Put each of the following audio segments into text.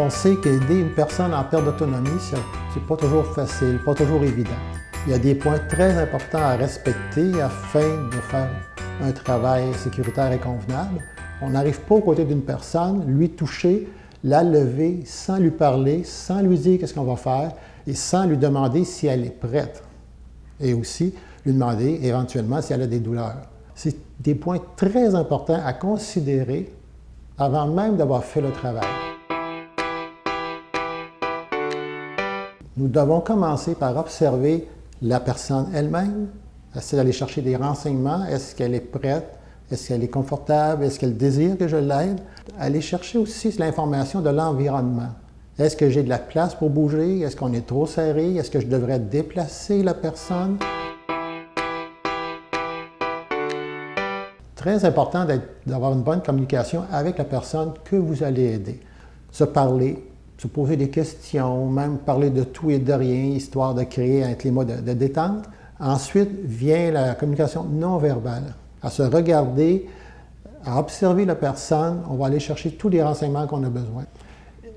On sait qu'aider une personne en perte d'autonomie, c'est pas toujours facile, pas toujours évident. Il y a des points très importants à respecter afin de faire un travail sécuritaire et convenable. On n'arrive pas aux côtés d'une personne, lui toucher, la lever sans lui parler, sans lui dire qu'est-ce qu'on va faire et sans lui demander si elle est prête. Et aussi lui demander éventuellement si elle a des douleurs. C'est des points très importants à considérer avant même d'avoir fait le travail. Nous devons commencer par observer la personne elle-même, essayer d'aller chercher des renseignements. Est-ce qu'elle est prête? Est-ce qu'elle est confortable? Est-ce qu'elle désire que je l'aide? Aller chercher aussi l'information de l'environnement. Est-ce que j'ai de la place pour bouger? Est-ce qu'on est trop serré? Est-ce que je devrais déplacer la personne? Très important d'avoir une bonne communication avec la personne que vous allez aider. Se parler, se poser des questions, même parler de tout et de rien, histoire de créer un climat de détente. Ensuite vient la communication non verbale. À se regarder, à observer la personne, on va aller chercher tous les renseignements qu'on a besoin.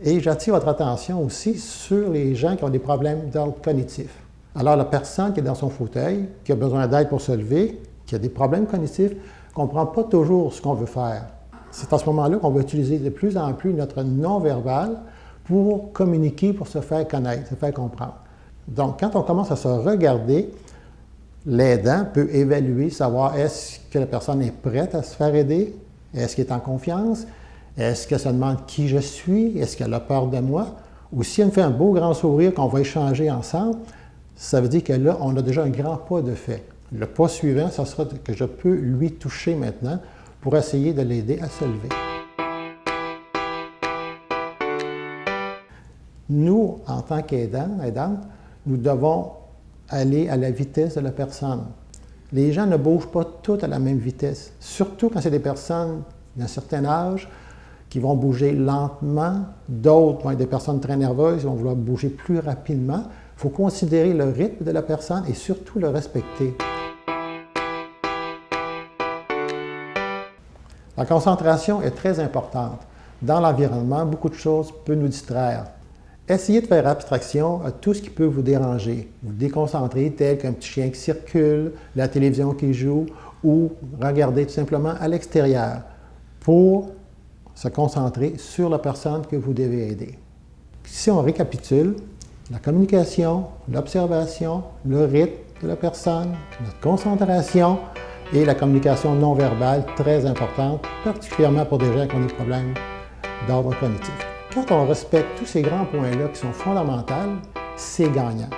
Et j'attire votre attention aussi sur les gens qui ont des problèmes d'ordre cognitif. Alors la personne qui est dans son fauteuil, qui a besoin d'aide pour se lever, qui a des problèmes cognitifs, ne comprend pas toujours ce qu'on veut faire. C'est à ce moment-là qu'on va utiliser de plus en plus notre non-verbal pour communiquer, pour se faire connaître, se faire comprendre. Donc, quand on commence à se regarder, l'aidant peut évaluer, savoir est-ce que la personne est prête à se faire aider, est-ce qu'elle est en confiance, est-ce qu'elle se demande qui je suis, est-ce qu'elle a peur de moi, ou si elle me fait un beau grand sourire qu'on va échanger ensemble, ça veut dire que là, on a déjà un grand pas de fait. Le pas suivant, ce sera que je peux lui toucher maintenant pour essayer de l'aider à se lever. Nous, en tant qu'aidants, nous devons aller à la vitesse de la personne. Les gens ne bougent pas tous à la même vitesse, surtout quand c'est des personnes d'un certain âge qui vont bouger lentement, d'autres vont être des personnes très nerveuses, ils vont vouloir bouger plus rapidement. Il faut considérer le rythme de la personne et surtout le respecter. La concentration est très importante. Dans l'environnement, beaucoup de choses peuvent nous distraire. Essayez de faire abstraction à tout ce qui peut vous déranger, vous déconcentrer, tel qu'un petit chien qui circule, la télévision qui joue, ou regarder tout simplement à l'extérieur pour se concentrer sur la personne que vous devez aider. Si on récapitule, la communication, l'observation, le rythme de la personne, notre concentration et la communication non verbale, très importante, particulièrement pour des gens qui ont des problèmes d'ordre cognitif. Quand on respecte tous ces grands points-là qui sont fondamentaux, c'est gagnant.